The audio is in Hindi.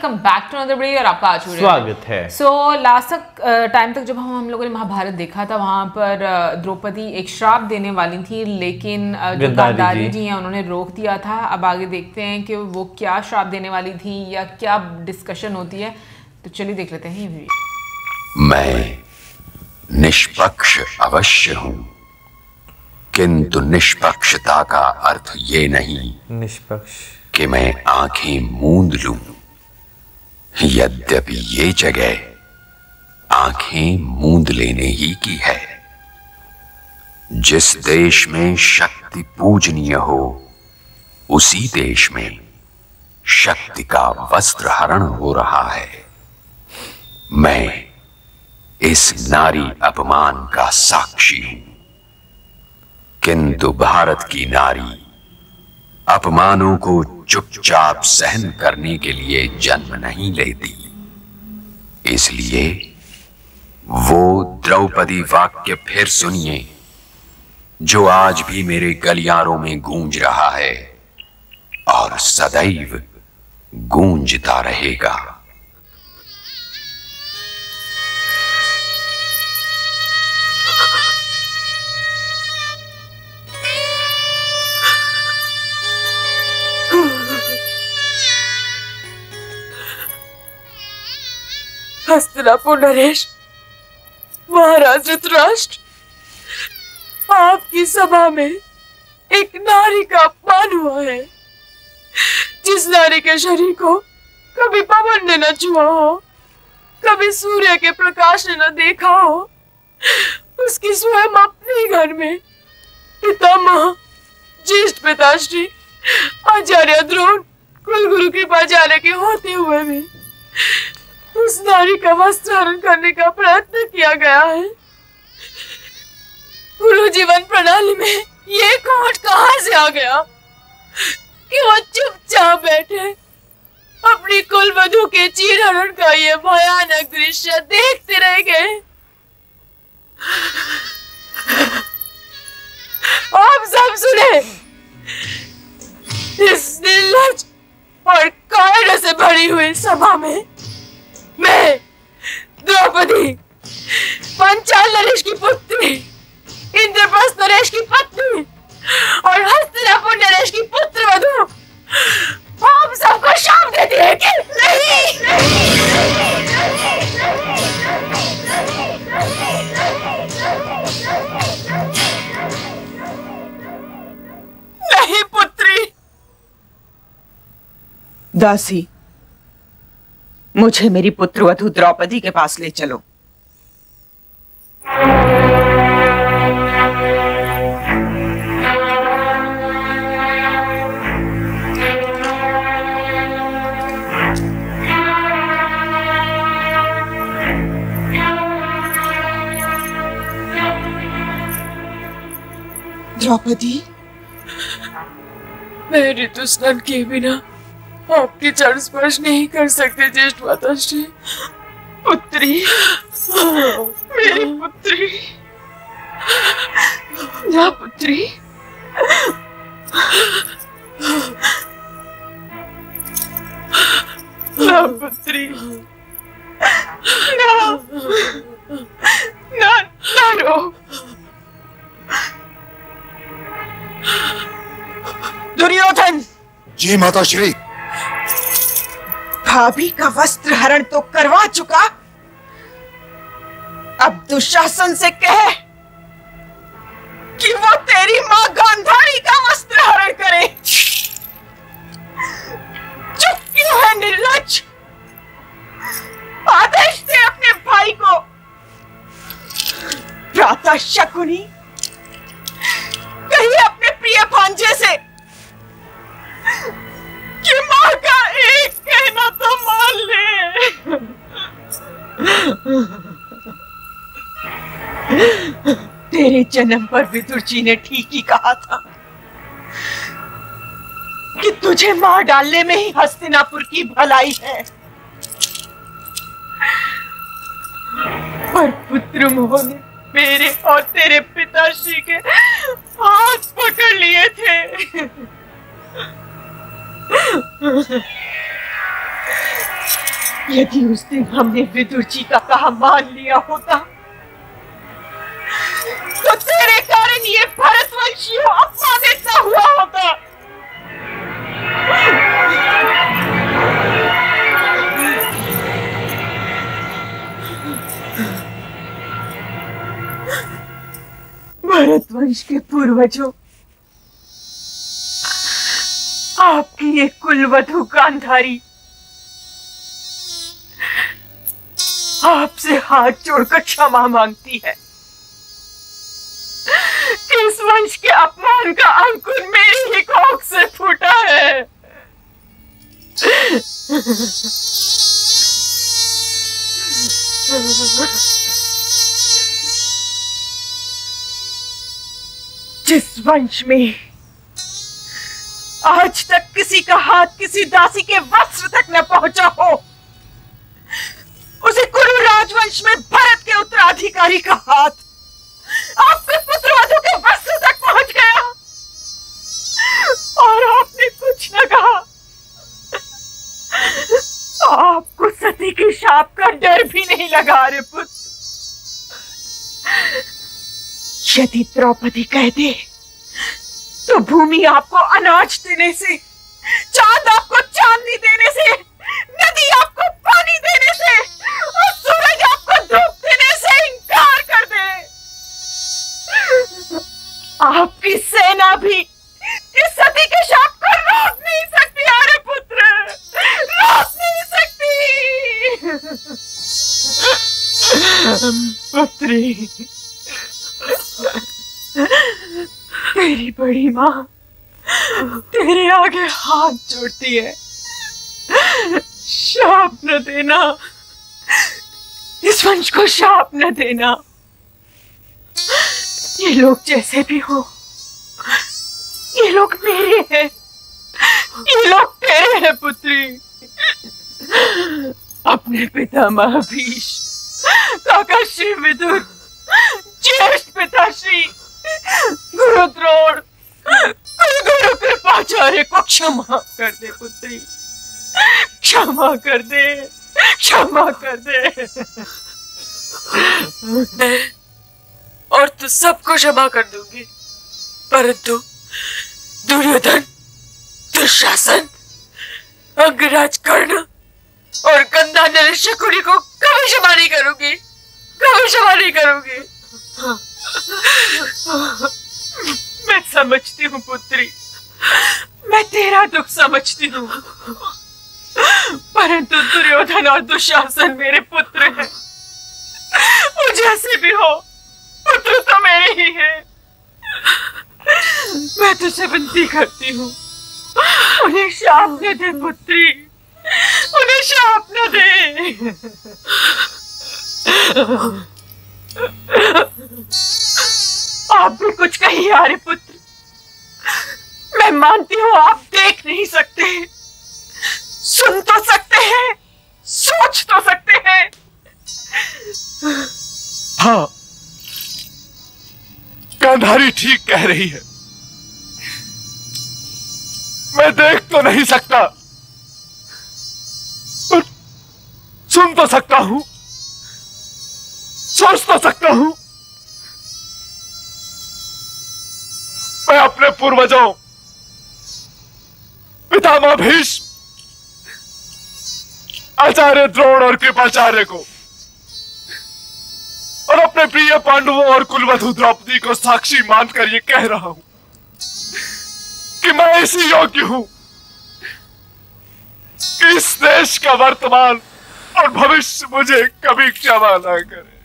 Welcome back to another video और आपका आज स्वागत है। लास्ट टाइम तक जब हम लोगों ने महाभारत देखा था, वहां पर द्रौपदी एक श्राप देने वाली थी, लेकिन जो गांधारी जी हैं उन्होंने रोक दिया था। अब आगे देखते हैं कि वो क्या श्राप देने वाली थी या क्या डिस्कशन होती है, तो चलिए देख लेते हैं ये वीडियो। मैं निष्पक्ष अवश्य हूँ, किंतु निष्पक्षता का अर्थ ये नहीं निष्पक्ष कि मैं आंखें मूंद लूं। यद्यपि ये जगह आंखें मूंद लेने ही की है। जिस देश में शक्ति पूजनीय हो, उसी देश में शक्ति का वस्त्र हरण हो रहा है। मैं इस नारी अपमान का साक्षी हूं, किंतु भारत की नारी अपमानों को चुपचाप सहन करने के लिए जन्म नहीं लेती। इसलिए वो द्रौपदी वाक्य फिर सुनिए, जो आज भी मेरे गलियारों में गूंज रहा है और सदैव गूंजता रहेगा। हस्तिनापुर नरेश, महाराज धृतराष्ट्र, आपकी सभा में एक नारी का अपमान हुआ है। जिस नारी के शरीर को कभी पवन ने न छुआ हो, कभी सूर्य के प्रकाश ने न देखा हो, उसकी स्वयं अपने घर में पितामह, ज्येष्ठ पिताश्री, आचार्य द्रोण, कुलगुरु कृपाचार्य के होते हुए भी उस नारी का वस्त्र हरण करने का प्रयत्न किया गया है। गुरु जीवन प्रणाली में ये खोट कहां से आ गया कि वो चुपचाप बैठे अपनी कुलवधू के चीर हरण का ये भयानक दृश्य देखते रह गए। आप सब सुने, इस निर्लज्ज और कायरे से भरी हुई सभा में मैं द्रौपदी, पंचाल नरेश की पुत्री, इंद्रप्रस्थ नरेश की पत्नी और हस्तिनापुर नरेश की पुत्रवधू आप सबको शाप देती है कि नहीं पुत्री। दासी, मुझे मेरी पुत्रवधू द्रौपदी के पास ले चलो। द्रौपदी, मैं ऋतुस्नान के बिना आपकी चरण स्पर्श नहीं कर सकते ज्येष्ठ माताश्री। पुत्री, मेरी पुत्री, ना पुत्री, ना पुत्री, ना ना ना रो। दुर्योधन! जी माताश्री। भाभी का वस्त्र हरण तो करवा चुका, अब दुशासन से कह कि वो तेरी मां गांधारी का वस्त्र हरण करे। चुप क्यों है निर्लज्ज? आदेश दे अपने भाई को। प्रातः शकुनी कहिए अपने प्रिय भांजे से कि मां का एक कहना तो मान ले। तेरे जन्म पर विदुर जी ने ठीक ही कहा था कि तुझे मार डालने में ही हस्तिनापुर की भलाई है, पर पुत्र मोह ने मेरे और तेरे पिताश्री के हाथ पकड़ लिए थे। यदि उस दिन हमने विदुर जी का कहा मान लिया होता तो तेरे कारण ये भरतवंशियों अपमानित न हुआ होता। भरतवंश के पूर्वजों, आपकी ये कुलवधु गांधारी आपसे हाथ जोड़कर क्षमा मांगती है कि इस वंश के अपमान का अंकुर मेरी ही कोख से फूटा है। जिस वंश में आज तक किसी का हाथ किसी दासी के वस्त्र तक न पहुंचा हो, उसे कुरु राजवंश में भरत के उत्तराधिकारी का हाथ आपके पुत्रवधु के वस्त्र तक पहुंच गया और आपने कुछ न कहा। आपको सती के शाप का डर भी नहीं लगा रे पुत्र। यदि द्रौपदी कह दे तो भूमि आपको अनाज देने से, चांद आपको चांदनी देने से, नदी आपको पानी देने से और सूरज आपको धूप देने से इनकार कर दे, आपकी सेना भी इस सती के शाप को रोक नहीं सकती। अरे पुत्र, रोक नहीं सकती। पुत्री, तेरी बड़ी माँ तेरे आगे हाथ जोड़ती है, शाप न देना, इस वंश को शाप न देना। ये लोग जैसे भी हो, ये लोग मेरे हैं, ये लोग तेरे हैं पुत्री। अपने पितामह भीष्म, काका श्री विदुर, ज्येष्ठ पिताश्री गुरु द्रोण, गुरु कृपाचार्य को क्षमा कर दे पुत्री, क्षमा कर दे, क्षमा कर दे। और तू सबको क्षमा कर दूंगी, परंतु दुर्योधन, दुशासन, अंगराज कर्ण और गंधा नरेश शकुनी को कभी क्षमा नहीं करूंगी, कभी क्षमा नहीं करूंगी। मैं समझती हूँ पुत्री, मैं तेरा दुख समझती हूँ, परंतु दुर्योधन और दुशासन मेरे पुत्र हैं। वो जैसे भी हो, पुत्र तो मेरे ही हैं। मैं तुझसे विनती करती हूँ, उन्हें शाप न दे पुत्री, उन्हें शाप न दे। आप भी कुछ कहिए आर्य पुत्र। मैं मानती हूँ आप देख नहीं सकते, सुन तो सकते हैं, सोच तो सकते हैं। हाँ, गांधारी ठीक कह रही है। मैं देख तो नहीं सकता, पर सुन तो सकता हूं, सोच तो सकता हूं। मैं अपने पूर्वजों पितामह भीष्म, आचार्य द्रोण और कृपाचार्य को और अपने प्रिय पांडवों और कुलवधु द्रौपदी को साक्षी मानकर ये कह रहा हूं कि मैं इसी योग्य हूं कि इस देश का वर्तमान और भविष्य मुझे कभी क्षमा ना करे।